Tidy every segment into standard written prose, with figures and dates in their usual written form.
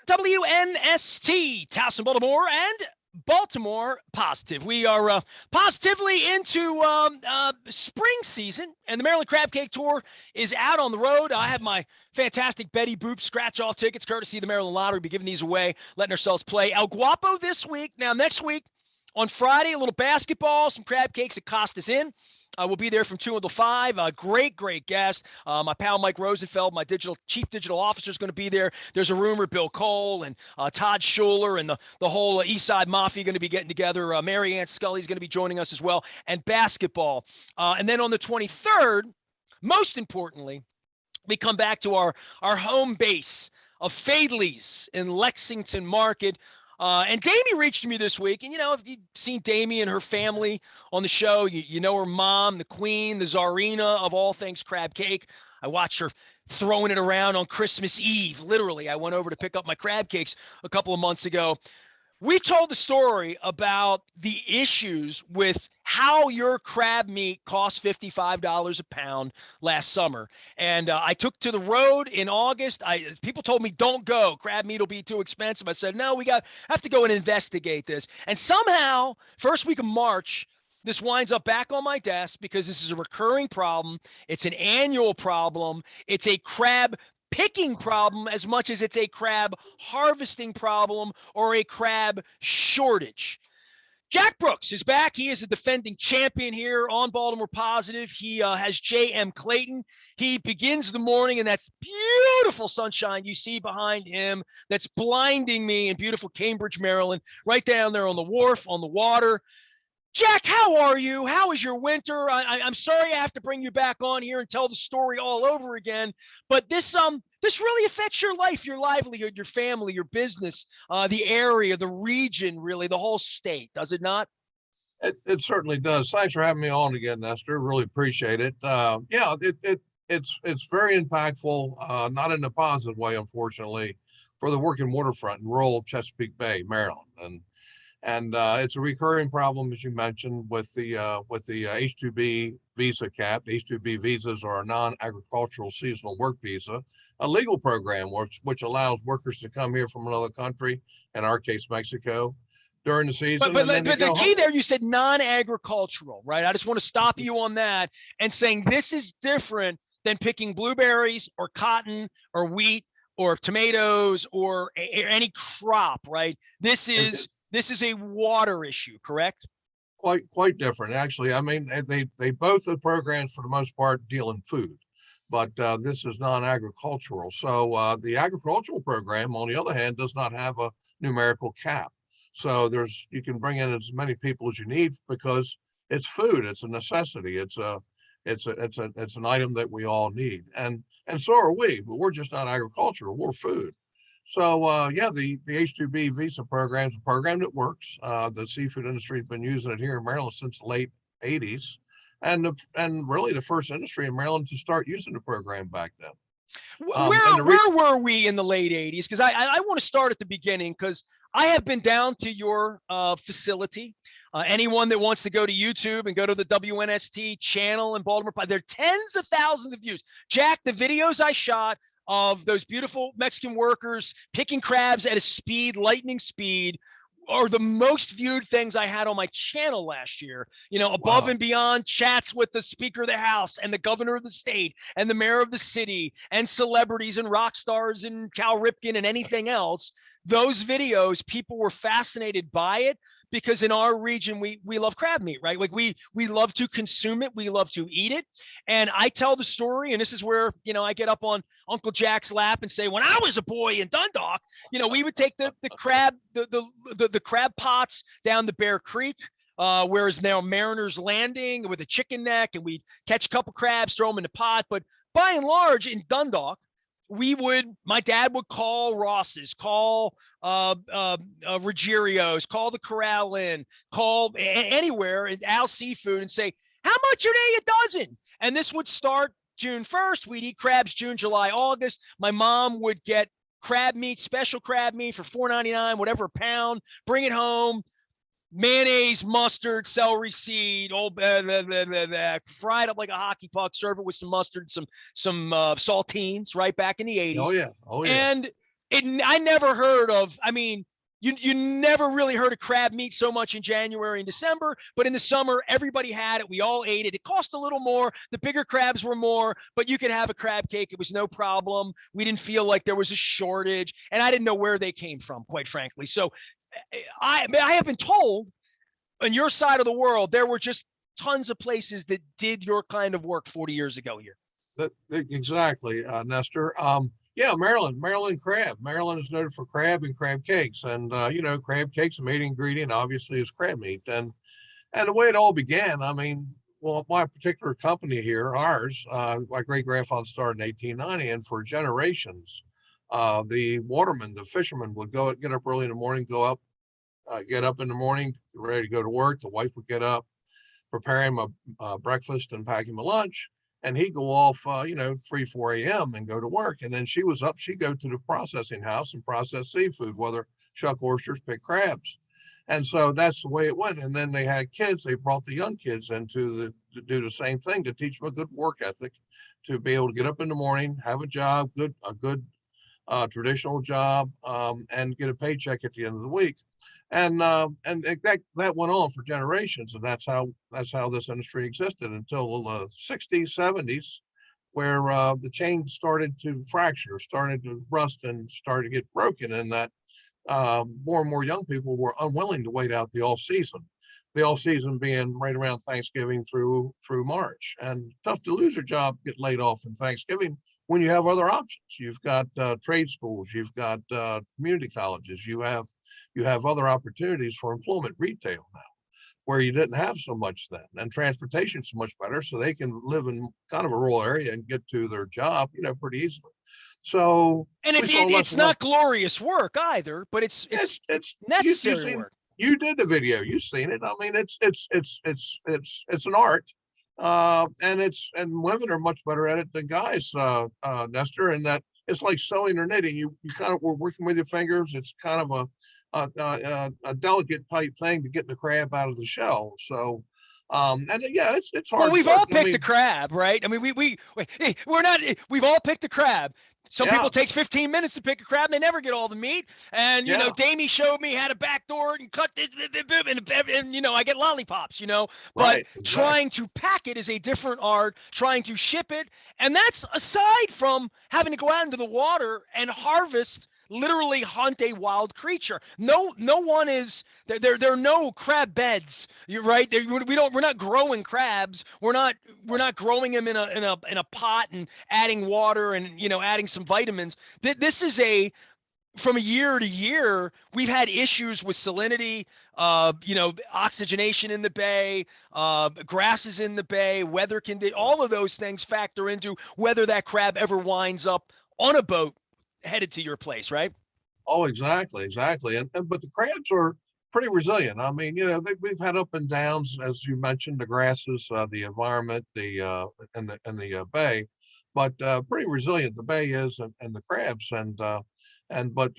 WNST, Towson, Baltimore, and Baltimore Positive. We are positively into spring season, and the Maryland Crab Cake Tour is out on the road. I have my fantastic Betty Boop scratch-off tickets, courtesy of the Maryland Lottery. We'll be giving these away, letting ourselves play. El Guapo this week. Now, next week, on Friday, a little basketball, some crab cakes at Costas Inn. We'll be there from 2 until 5. Great guest. My pal Mike Rosenfeld, my chief digital officer, is going to be there. There's a rumor Bill Cole and Todd Schuler and the whole East Side Mafia going to be getting together. Mary Ann Scully is going to be joining us as well, and basketball. And then on the 23rd, most importantly, we come back to our home base of Fadley's in Lexington Market. And Damie reached me this week, and, if you've seen Damie and her family on the show, you know her mom, the queen, the czarina of all things crab cake. I watched her throwing it around on Christmas Eve. Literally, I went over to pick up my crab cakes a couple of months ago. We told the story about the issues with how your crab meat cost $55 a pound last summer. And I took to the road in August. People told me, don't go. Crab meat will be too expensive. I said, no, have to go and investigate this. And somehow, first week of March, this winds up back on my desk because this is a recurring problem. It's an annual problem. It's a crab picking problem as much as it's a crab harvesting problem or a crab shortage. Jack Brooks is back. He is a defending champion here on Baltimore Positive. He has J.M. Clayton. He begins the morning, and that's beautiful sunshine you see behind him that's blinding me in beautiful Cambridge, Maryland, right down there on the wharf, on the water. Jack, how are you? How is your winter? I'm sorry I have to bring you back on here and tell the story all over again, but this really affects your life, your livelihood, your family, your business, the area, the region, really, the whole state, does it not? It certainly does. Thanks for having me on again, Nestor. Really appreciate it. It's very impactful, not in a positive way, unfortunately, for the working waterfront in rural Chesapeake Bay, Maryland, and it's a recurring problem, as you mentioned, with the H2B visa cap. H2B visas are a non-agricultural seasonal work visa, a legal program which allows workers to come here from another country, in our case, Mexico, during the season. But the key there, you said non-agricultural, right? I just want to stop you on that and saying this is different than picking blueberries or cotton or wheat or tomatoes or any crop, right? This is a water issue, correct? Quite different, actually. I mean, they both the programs for the most part deal in food, but this is non-agricultural. So the agricultural program, on the other hand, does not have a numerical cap. So you can bring in as many people as you need because it's food. It's a necessity. It's an item that we all need, and so are we. But we're just not agricultural. We're food. So the H2B visa program is a program that works. The seafood industry has been using it here in Maryland since the late 80s, and really the first industry in Maryland to start using the program back then. Where were we in the late 80s? Because I want to start at the beginning, because I have been down to your facility. Anyone that wants to go to YouTube and go to the WNST channel in Baltimore, there are tens of thousands of views. Jack, the videos I shot of those beautiful Mexican workers picking crabs at a lightning speed, are the most viewed things I had on my channel last year. Above and beyond chats with the Speaker of the House and the governor of the state and the mayor of the city and celebrities and rock stars and Cal Ripken and anything else. Those videos, people were fascinated by it because in our region, we love crab meat, right? Like we love to consume it. We love to eat it. And I tell the story, and this is where, I get up on Uncle Jack's lap and say, when I was a boy in Dundalk, we would take the crab, the crab pots down to Bear Creek, whereas now Mariner's Landing with a chicken neck, and we'd catch a couple crabs, throw them in the pot. But by and large in Dundalk, my dad would call Ross's, call Ruggerio's, call the Corral Inn, call anywhere in Al Seafood and say, how much are they a dozen? And this would start June 1st. We'd eat crabs June, July, August. My mom would get crab meat, special crab meat for $4.99, whatever a pound, bring it home. Mayonnaise, mustard, celery seed, all fried up like a hockey puck. Serve it with some mustard, some saltines. Right back in the 80s. Oh yeah. And I never heard of, I mean, you never really heard of crab meat so much in January and December, but in the summer, everybody had it. We all ate it. It cost a little more. The bigger crabs were more, but you could have a crab cake. It was no problem. We didn't feel like there was a shortage, and I didn't know where they came from, quite frankly. So I have been told on your side of the world, there were just tons of places that did your kind of work 40 years ago here. Exactly, Nestor. Yeah, Maryland crab. Maryland is noted for crab and crab cakes, and crab cakes, a main ingredient obviously is crab meat, and the way it all began. I mean, well, my particular company here, ours, my great grandfather started in 1890, and for generations, the watermen, the fishermen would get up early in the morning, get up in the morning, ready to go to work. The wife would get up, prepare him a breakfast and pack him a lunch. And he'd go off, 3, 4 a.m. and go to work. And then she was up, she'd go to the processing house and process seafood, whether shuck oysters, pick crabs. And so that's the way it went. And then they had kids, they brought the young kids in to do the same thing, to teach them a good work ethic, to be able to get up in the morning, have a job, a good traditional job, and get a paycheck at the end of the week. And that went on for generations, and that's how this industry existed until the 60s, 70s, where the chain started to fracture, started to rust, and started to get broken, and that more and more young people were unwilling to wait out the off season. The off season being right around Thanksgiving through March, and tough to lose your job, get laid off in Thanksgiving when you have other options. You've got trade schools, you've got community colleges, you have other opportunities for employment, retail now, where you didn't have so much then, and transportation's so much better, so they can live in kind of a rural area and get to their job, pretty easily. So, and it's not glorious work either, but it's necessary work. You did the video, you've seen it. I mean, it's an art, and women are much better at it than guys, Nestor, and that it's like sewing or knitting. You kind of were working with your fingers. It's kind of a delicate type thing to get the crab out of the shell. So, and yeah, it's hard. Well, we've all picked a crab, right? I mean, we've all picked a crab. Some people it takes 15 minutes to pick a crab and they never get all the meat. And, Damie showed me how to backdoor it and cut this, and I get lollipops, but right, exactly. Trying to pack it is a different art, trying to ship it. And that's aside from having to go out into the water and literally hunt a wild creature. No one is there are no crab beds. You're right. We're not growing crabs. We're not growing them in a pot and adding water and adding some vitamins. This is from year to year, we've had issues with salinity, oxygenation in the bay, grasses in the bay, weather conditions. All of those things factor into whether that crab ever winds up on a boat headed to your place, right? Oh, exactly. But the crabs are pretty resilient. I mean, we've had up and downs, as you mentioned, the grasses, the environment, and the bay, but pretty resilient. The bay is, and the crabs, but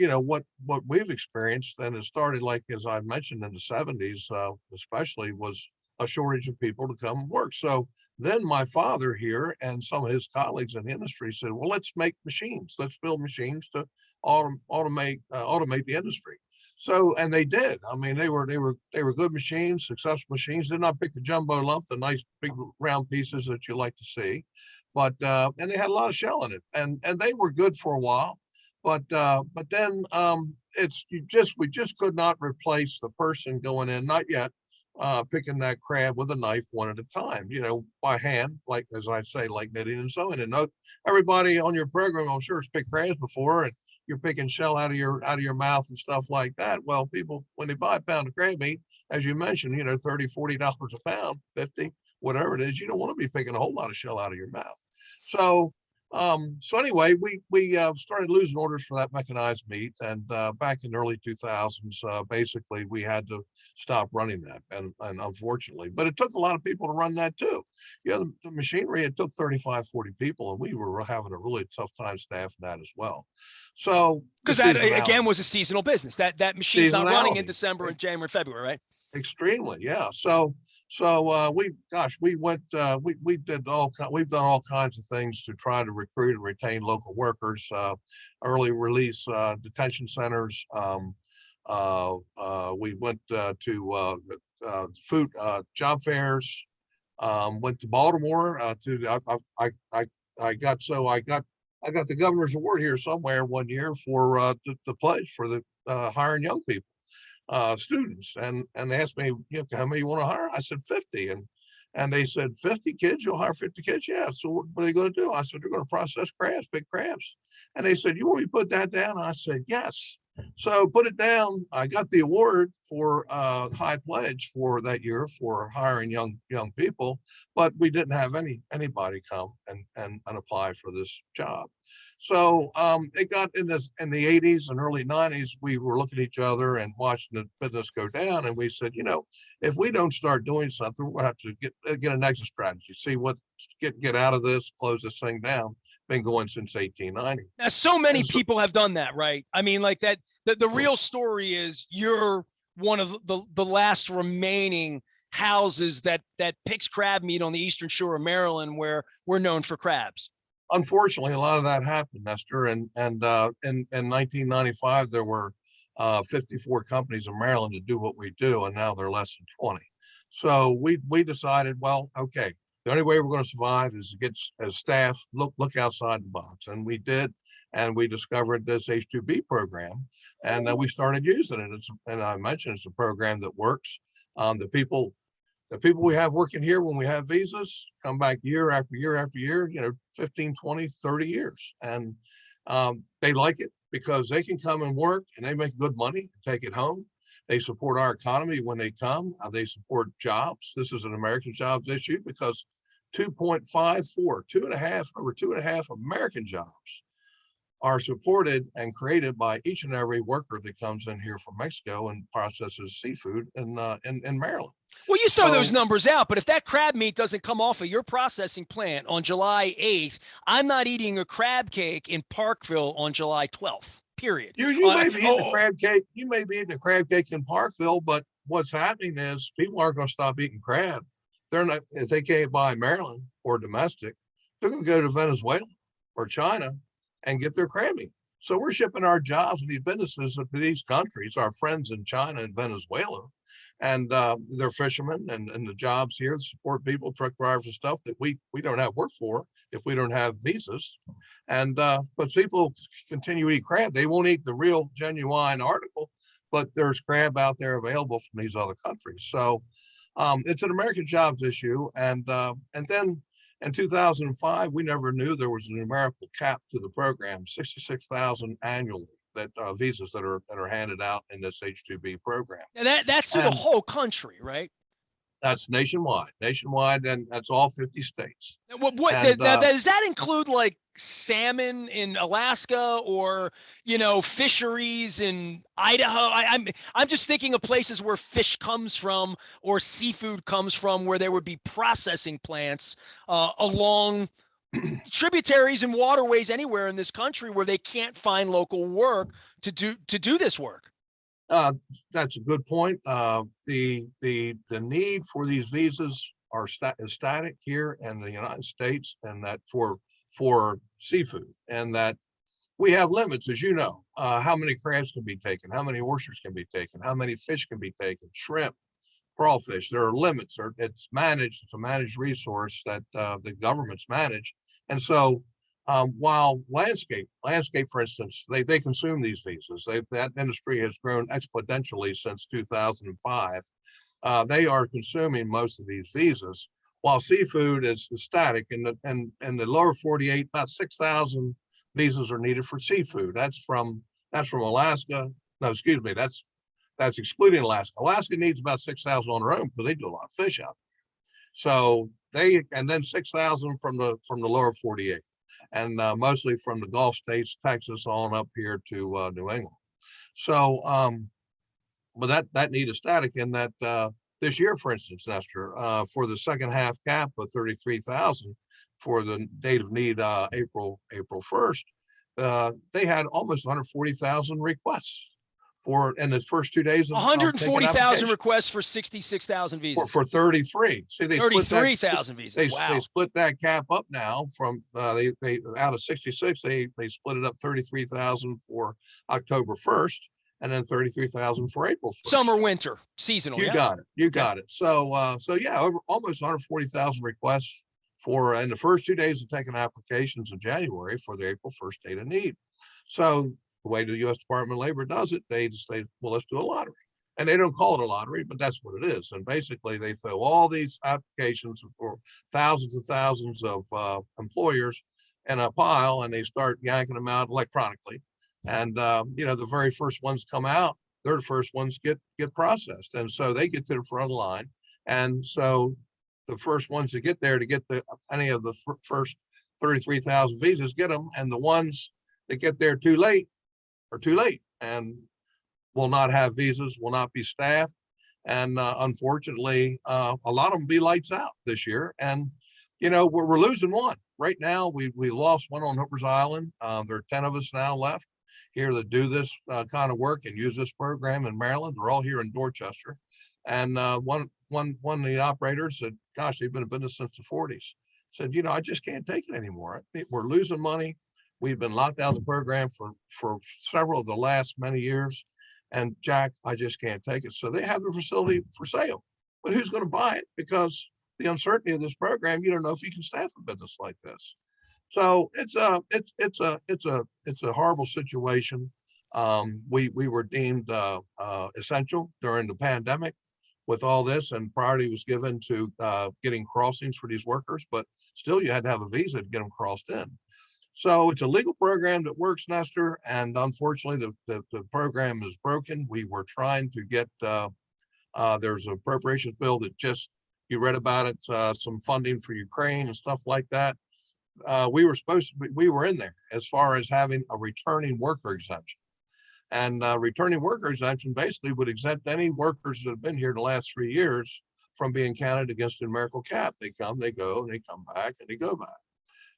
what we've experienced, and it started, like as I mentioned, in the 70s, especially, was a shortage of people to come work. So then my father here and some of his colleagues in the industry said, well, let's make machines. Let's build machines to automate the industry. So, and they did. I mean, they were good machines, successful machines. Did not pick the jumbo lump, the nice big round pieces that you like to see, but and they had a lot of shell in it, and they were good for a while. But then we just could not replace the person going in, not yet, picking that crab with a knife one at a time, by hand, like, as I say, like knitting and sewing. And everybody on your program, I'm sure, has picked crabs before, and you're picking shell out of your mouth and stuff like that. Well, people, when they buy a pound of crab meat, as you mentioned, $30, $40 a pound, 50, whatever it is, you don't want to be picking a whole lot of shell out of your mouth. So anyway, we started losing orders for that mechanized meat, and back in the early 2000s, basically we had to stop running that, and unfortunately, but it took a lot of people to run that too. The machinery, it took 35, 40 people, and we were having a really tough time staffing that as well. So because that again was a seasonal business. That machine's not running in December and January, February, right? Extremely, yeah. So So we went, we've done all kinds of things to try to recruit and retain local workers, early release detention centers. We went food job fairs. Went to Baltimore I got I got the governor's award here somewhere one year for the pledge for the hiring young people, students, and they asked me, how many you want to hire? I said 50, and they said 50 kids, you'll hire 50 kids? Yeah. So what are they going to do? I said they're going to process crabs, big crabs. And they said, you want me to put that down? I said yes. So put it down. I got the award for high pledge for that year for hiring young people, but we didn't have anybody come and apply for this job. So it got in the 80s and early 90s, we were looking at each other and watching the business go down. And we said, if we don't start doing something, we'll have to get an exit strategy, see what, get out of this, close this thing down. Been going since 1890. Now, so many So, people have done that, right? I mean, like that, the real story is you're one of the last remaining houses that picks crab meat on the eastern shore of Maryland, where we're known for crabs. unfortunately, a lot of that happened, Nestor. In 1995, there were 54 companies in Maryland to do what we do, and now they're less than 20. So we decided, well, okay, the only way we're going to survive is to get as staff look outside the box, and we did. And we discovered this H2B program, and we started using it. And I mentioned it's a program that works. The people we have working here when we have visas come back year after year after year, 15, 20, 30 years. And they like it because they can come and work and they make good money, take it home. They support our economy when they come. They support jobs. This is an American jobs issue because 2.54, over 2.5 American jobs are supported and created by each and every worker that comes in here from Mexico and processes seafood in Maryland. Well, you throw those So numbers out, but if that crab meat doesn't come off of your processing plant on July 8th, I'm not eating a crab cake in Parkville on July 12th, period. you may be eating a crab cake. You may be eating a crab cake in Parkville, but what's happening is people aren't going to stop eating crab. They're not, if they can't buy Maryland or domestic, they're going to go to Venezuela or China and get their crab meat. So we're shipping our jobs and these businesses to these countries, our friends in China and Venezuela, and they're fishermen and the jobs here support people, truck drivers and stuff that we don't have work for if we don't have visas. And but people continue to eat crab. They won't eat the real genuine article, but there's crab out there available from these other countries. So it's an American jobs issue. And then in 2005, we never knew there was a numerical cap to the program, 66,000 annually that visas that are handed out in this H2B program. And that's to the whole country, right? That's nationwide, and that's all 50 states. Now, does that include like salmon in Alaska or fisheries in Idaho? I'm just thinking of places where fish comes from or seafood comes from, where there would be processing plants along tributaries and waterways anywhere in this country where they can't find local work to do this work. That's a good point. The need for these visas is static here in the United States, and that for seafood, and that we have limits, as you know, how many crabs can be taken, how many oysters can be taken, how many fish can be taken, shrimp, crawfish. There are limits. It's a managed resource that the governments manage, and so. While landscape, for instance, they consume these visas. That industry has grown exponentially since 2005. They are consuming most of these visas, while seafood is static. In the lower 48, about 6,000 visas are needed for seafood. That's from Alaska. No, excuse me. That's excluding Alaska. Alaska needs about 6,000 on their own because they do a lot of fish out there. So and then 6,000 from the lower 48. And mostly from the Gulf states, Texas, on up here to New England. So, but that need is static in that this year, for instance, Nestor, for the second half cap of 33,000 for the date of need, April 1st, they had almost 140,000 requests for in the first 2 days of taking 140,000 application requests for 66,000 visas. for 33. See, they split that. 33,000 visas. They Wow. split that cap up now from they out of 66 they split it up 33,000 for October 1st and then 33,000 for April 1st. Summer, winter, seasonal. You Yeah. got it. You got it. So yeah, over almost 140,000 requests for in the first 2 days of taking applications in January for the April 1st date of need. So the way the U.S. Department of Labor does it, they just say, well, let's do a lottery. And they don't call it a lottery, but that's what it is. And basically, they throw all these applications for thousands and thousands of employers in a pile, and they start yanking them out electronically. And the very first ones come out, they're the first ones get processed, and so they get to the front line. And so the first ones to get there to get any of the first 33,000 visas get them, and the ones that get there too late are too late and will not have visas, will not be staffed. And unfortunately, a lot of them be lights out this year. And, we're losing one. Right now, we lost one on Hooper's Island. There are 10 of us now left here that do this kind of work and use this program in Maryland. They're all here in Dorchester. And one of the operators said, gosh, they've been in business since the 40s. Said, I just can't take it anymore. We're losing money. We've been locked out of the program for several of the last many years. And Jack, I just can't take it. So they have the facility for sale, but who's going to buy it? Because the uncertainty of this program, you don't know if you can staff a business like this. So it's a horrible situation. We were deemed essential during the pandemic with all this, and priority was given to getting crossings for these workers, but still you had to have a visa to get them crossed in. So it's a legal program that works, Nestor, and unfortunately the program is broken. We were trying to get, there's an appropriations bill that you read about it, some funding for Ukraine and stuff like that. We were in there as far as having a returning worker exemption. And returning worker exemption basically would exempt any workers that have been here the last 3 years from being counted against the numerical cap. They come, they go, and they come back, and they go back.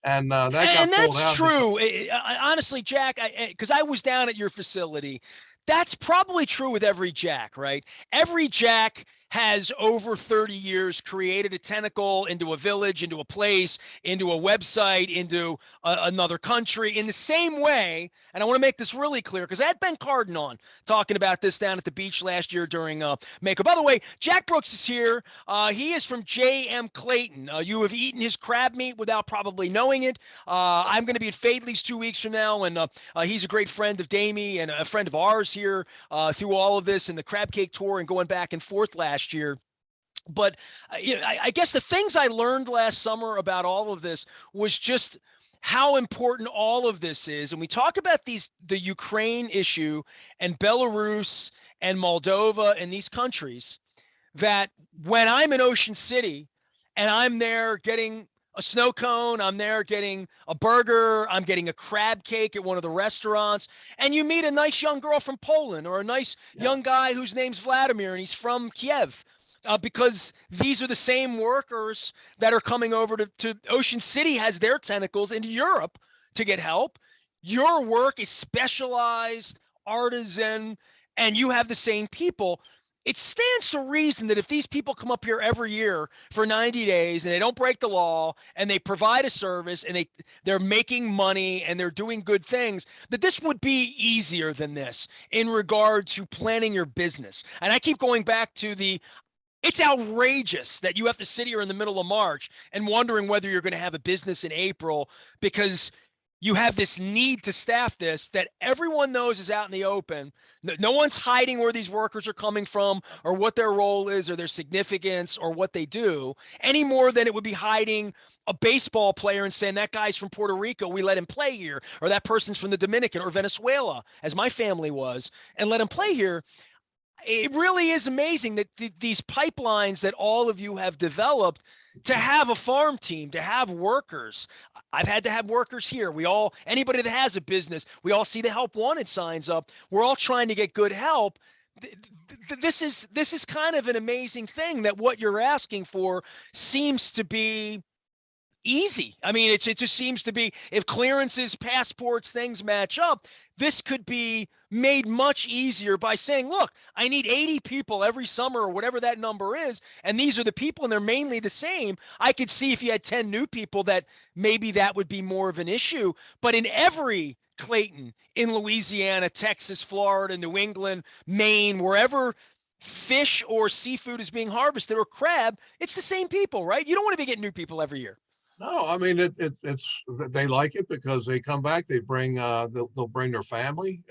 And that got pulled out. That's true. Honestly, Jack, because I was down at your facility, that's probably true with every Jack, right? Every Jack has over 30 years created a tentacle into a village, into a place, into a website, into another country in the same way. And I want to make this really clear because I had Ben Carden on talking about this down at the beach last year during Mako. By the way, Jack Brooks is here. He is from J.M. Clayton. You have eaten his crab meat without probably knowing it. I'm going to be at Fadley's 2 weeks from now, and he's a great friend of Damie and a friend of ours here through all of this and the crab cake tour and going back and forth last year. But I guess the things I learned last summer about all of this was just how important all of this is. And we talk about the Ukraine issue and Belarus and Moldova and these countries, that when I'm in Ocean City and I'm there getting a snow cone, I'm there getting a burger, I'm getting a crab cake at one of the restaurants, and you meet a nice young girl from Poland or a nice young guy whose name's Vladimir and he's from Kiev, because these are the same workers that are coming over to Ocean City has their tentacles into Europe to get help. Your work is specialized, artisan, and you have the same people. It stands to reason that if these people come up here every year for 90 days and they don't break the law and they provide a service and they're making money and they're doing good things, that this would be easier than this in regard to planning your business. And I keep going back to it's outrageous that you have to sit here in the middle of March and wondering whether you're going to have a business in April because you have this need to staff this that everyone knows is out in the open. No one's hiding where these workers are coming from or what their role is or their significance or what they do any more than it would be hiding a baseball player and saying that guy's from Puerto Rico, we let him play here, or that person's from the Dominican or Venezuela, as my family was, and let him play here. It really is amazing that these pipelines that all of you have developed to have a farm team, to have workers. I've had to have workers here. Anybody that has a business, we all see the help wanted signs up. We're all trying to get good help. This is kind of an amazing thing that what you're asking for seems to be easy. I mean, it just seems to be, if clearances, passports, things match up, this could be made much easier by saying, look, I need 80 people every summer or whatever that number is, and these are the people, and they're mainly the same. I could see if you had 10 new people that maybe that would be more of an issue. But in every Clayton, in Louisiana, Texas, Florida, New England, Maine, wherever fish or seafood is being harvested, or crab, it's the same people, right? You don't want to be getting new people every year. No, I mean it's they like it because they come back. They bring they'll bring their family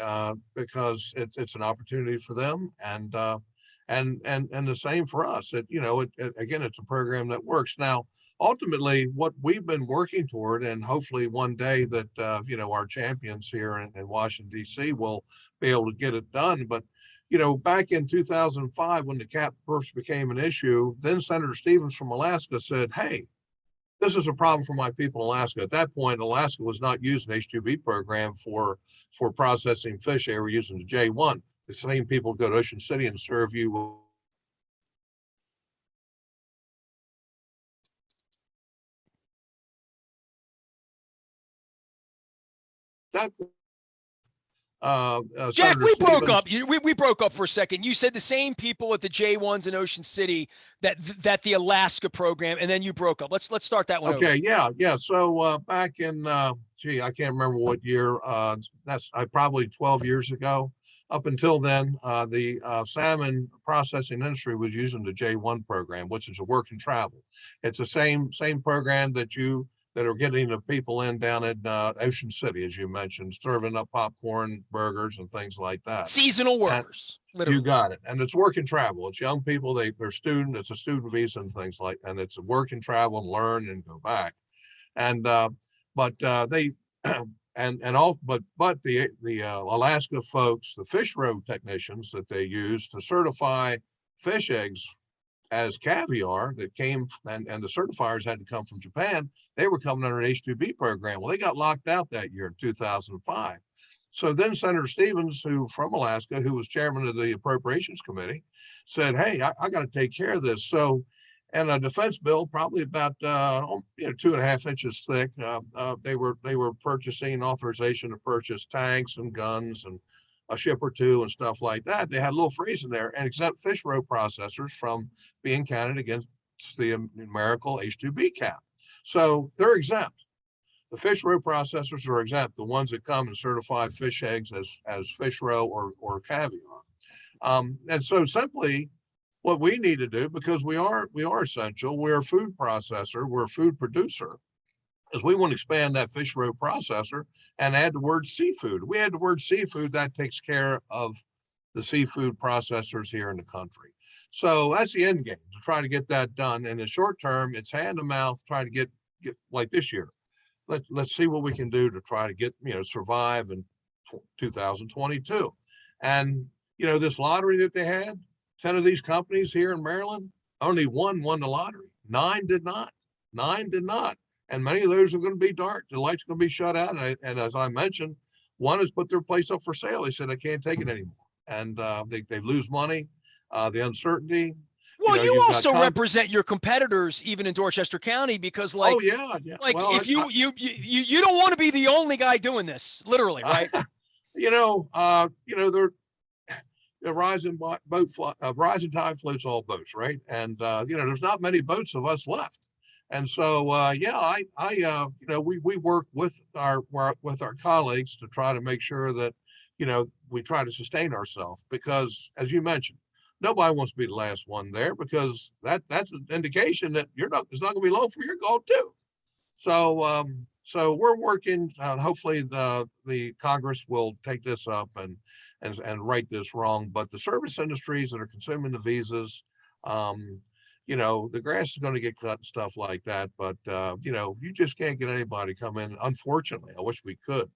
because it's an opportunity for them, and the same for us. Again, it's a program that works. Now, ultimately, what we've been working toward, and hopefully one day that our champions here in Washington D.C. will be able to get it done. But back in 2005, when the cap first became an issue, then Senator Stevens from Alaska said, "Hey, this is a problem for my people in Alaska." At that point, Alaska was not using H2B program for processing fish. They were using the J1. The same people go to Ocean City and serve you that. Jack, Senator we broke Stevens. up. We broke up for a second. You said the same people at the J1s in Ocean City that the Alaska program, and then you broke up. Let's start that one over. Okay, yeah. So back in I can't remember what year. That's probably 12 years ago. Up until then, the salmon processing industry was using the J1 program, which is a work and travel. It's the same program that are getting the people in down in Ocean City, as you mentioned, serving up popcorn, burgers, and things like that. Seasonal And workers, literally. you got it. And it's work and travel. It's young people. They're student. It's a student visa and things like. And it's a work and travel and learn and go back. And but they and all but the Alaska folks, the fish roe technicians that they use to certify fish eggs as caviar that came, and the certifiers had to come from Japan. They were coming under an H2B program. Well, they got locked out that year in 2005. So then Senator Stevens, who from Alaska, who was chairman of the Appropriations Committee, said, "Hey, I got to take care of this." So, and a defense bill, probably about 2.5 inches thick, they were purchasing authorization to purchase tanks and guns and a ship or two and stuff like that. They had a little phrase in there, and exempt fish roe processors from being counted against the numerical H2B cap. So they're exempt. The fish roe processors are exempt, the ones that come and certify fish eggs as fish roe or caviar. And so simply what we need to do, because we are essential, we're a food processor, we're a food producer, is we want to expand that fish roe processor and add the word seafood. We add the word seafood, that takes care of the seafood processors here in the country. So that's the end game, to try to get that done. In the short term, it's hand to mouth, trying to get like this year. Let's see what we can do to try to get, survive in 2022. And, this lottery that they had, 10 of these companies here in Maryland, only one won the lottery. 9 did not. 9 did not. And many of those are going to be dark. The light's going to be shut out. And as I mentioned, one has put their place up for sale. They said, "I can't take it anymore." And they lose money, the uncertainty. Well, you You've got also represent your competitors even in Dorchester County, because oh yeah. like Well, if you don't want to be the only guy doing this, literally, right? They're a rising rising tide floats all boats, right? And there's not many boats of us left. And so, we work with our colleagues to try to make sure that, we try to sustain ourselves, because as you mentioned, nobody wants to be the last one there, because that's an indication that it's not going to be long for your goal too. So, so we're working. Hopefully, the Congress will take this up and right this wrong. But the service industries that are consuming the visas, the grass is going to get cut and stuff like that. But you just can't get anybody to come in. Unfortunately, I wish we could,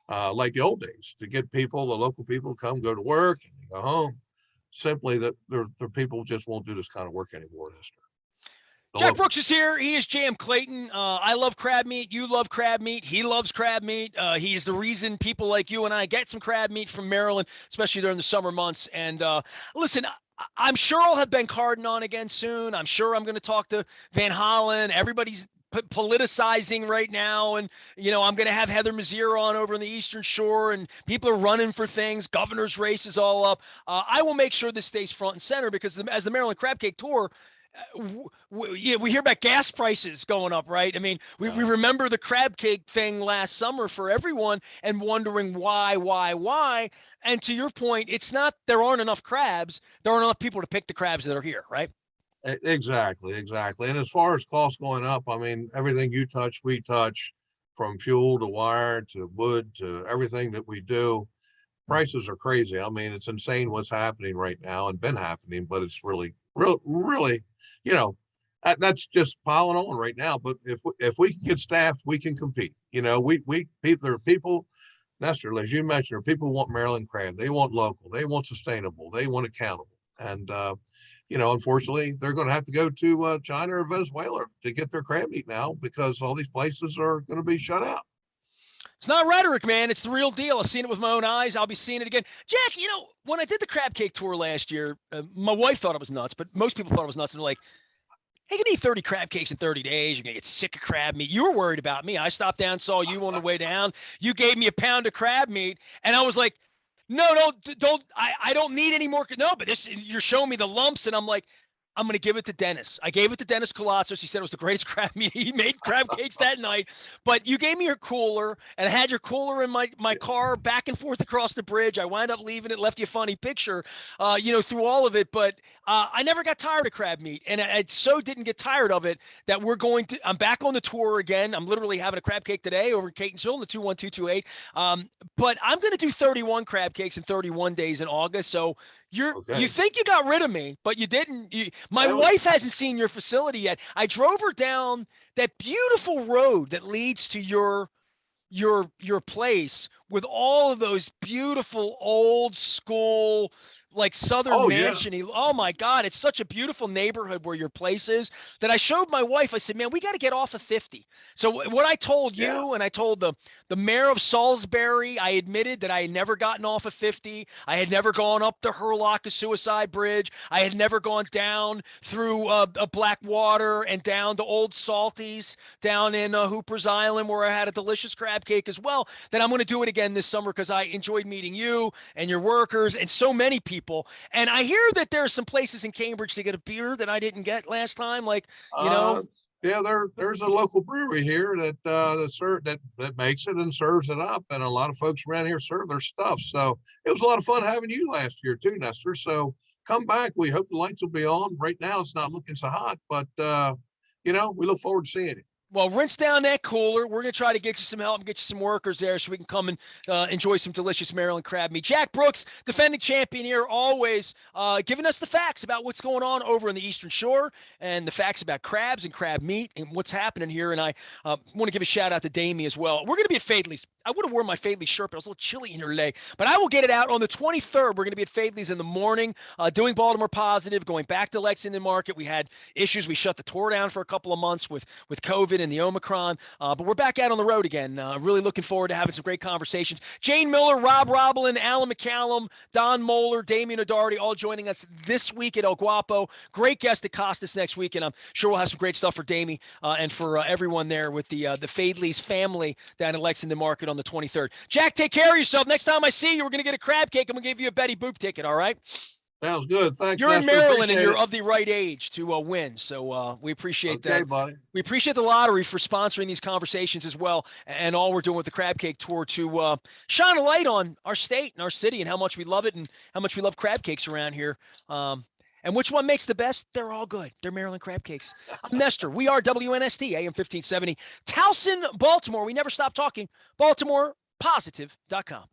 like the old days, to get the local people to come, go to work and go home. Simply that the people just won't do this kind of work anymore, Esther. Jack Brooks is here. He is J.M. Clayton. I love crab meat. You love crab meat. He loves crab meat. He is the reason people like you and I get some crab meat from Maryland, especially during the summer months. And listen, I'm sure I'll have Ben Cardin on again soon. I'm sure I'm going to talk to Van Hollen. Everybody's politicizing right now, and I'm going to have Heather Mazier on over in the Eastern Shore, and people are running for things. Governor's race is all up. I will make sure this stays front and center because as the Maryland Crab Cake Tour, we hear about gas prices going up, right? I mean, we remember the crab cake thing last summer for everyone and wondering why. And to your point, it's not there aren't enough crabs. There aren't enough people to pick the crabs that are here, right? Exactly. And as far as costs going up, I mean, everything you touch, we touch, from fuel to wire to wood to everything that we do. Prices are crazy. I mean, it's insane what's happening right now and been happening, but it's really, really, that's just piling on right now. But if we can get staffed, we can compete. There are people, Nestor, as you mentioned, people want Maryland crab. They want local. They want sustainable. They want accountable. And unfortunately, they're going to have to go to China or Venezuela to get their crab meat now because all these places are going to be shut out. It's not rhetoric, man. It's the real deal. I've seen it with my own eyes. I'll be seeing it again. Jack, when I did the crab cake tour last year, my wife thought it was nuts, but most people thought it was nuts. And they're like, hey, you can eat 30 crab cakes in 30 days. You're going to get sick of crab meat. You were worried about me. I stopped down, saw you on the way down. You gave me a pound of crab meat. And I was like, no, don't. I don't need any more. No, but you're showing me the lumps. And I'm like, I'm going to give it to Dennis. I gave it to Dennis Colatzos. He said it was the greatest crab meat. He made crab cakes that night. But you gave me your cooler, and I had your cooler in my car back and forth across the bridge. I wound up leaving it, left you a funny picture, through all of it. But I never got tired of crab meat, and I so didn't get tired of it that I'm back on the tour again. I'm literally having a crab cake today over in Catonsville in the 21228. But I'm going to do 31 crab cakes in 31 days in August. So you think you got rid of me, but you didn't. My wife hasn't seen your facility yet. I drove her down that beautiful road that leads to your place with all of those beautiful old school like Southern mansion. Yeah. Oh my God, it's such a beautiful neighborhood where your place is that I showed my wife. I said, man, we got to get off of 50. So what I told you and I told the mayor of Salisbury, I admitted that I had never gotten off of 50. I had never gone up the Hurlock Suicide Bridge. I had never gone down through a Blackwater and down to Old Salties down in Hooper's Island where I had a delicious crab cake as well. That I'm going to do it again this summer because I enjoyed meeting you and your workers and so many people. And I hear that there are some places in Cambridge to get a beer that I didn't get last time. Yeah, there's a local brewery here that makes it and serves it up, and a lot of folks around here serve their stuff. So it was a lot of fun having you last year too, Nestor. So come back. We hope the lights will be on. Right now it's not looking so hot, but we look forward to seeing it. Well, rinse down that cooler. We're going to try to get you some help and get you some workers there so we can come and enjoy some delicious Maryland crab meat. Jack Brooks, defending champion here, always giving us the facts about what's going on over in the Eastern Shore and the facts about crabs and crab meat and what's happening here. And I want to give a shout out to Damie as well. We're going to be at Fadley's. I would have worn my Fadley's shirt, but it was a little chilly in here today. But I will get it out on the 23rd. We're going to be at Fadley's in the morning doing Baltimore Positive, going back to Lexington Market. We had issues. We shut the tour down for a couple of months with COVID and the Omicron, but we're back out on the road again. Really looking forward to having some great conversations. Jane Miller, Rob Roblin, Alan McCallum, Don Moeller, Damian O'Doherty, all joining us this week at El Guapo. Great guest at Costas next week, and I'm sure we'll have some great stuff for Damie and for everyone there with the Fadley's family down in Lexington Market on the 23rd. Jack, take care of yourself. Next time I see you, we're going to get a crab cake. I'm going to give you a Betty Boop ticket, all right? Sounds good. Thanks. You're Nestor. In Maryland and you're of the right age to win. So we appreciate that. Okay, buddy. We appreciate the lottery for sponsoring these conversations as well. And all we're doing with the Crab Cake Tour to shine a light on our state and our city and how much we love it and how much we love crab cakes around here. And which one makes the best? They're all good. They're Maryland crab cakes. I'm Nestor. We are WNST, AM 1570. Towson, Baltimore. We never stop talking. BaltimorePositive.com.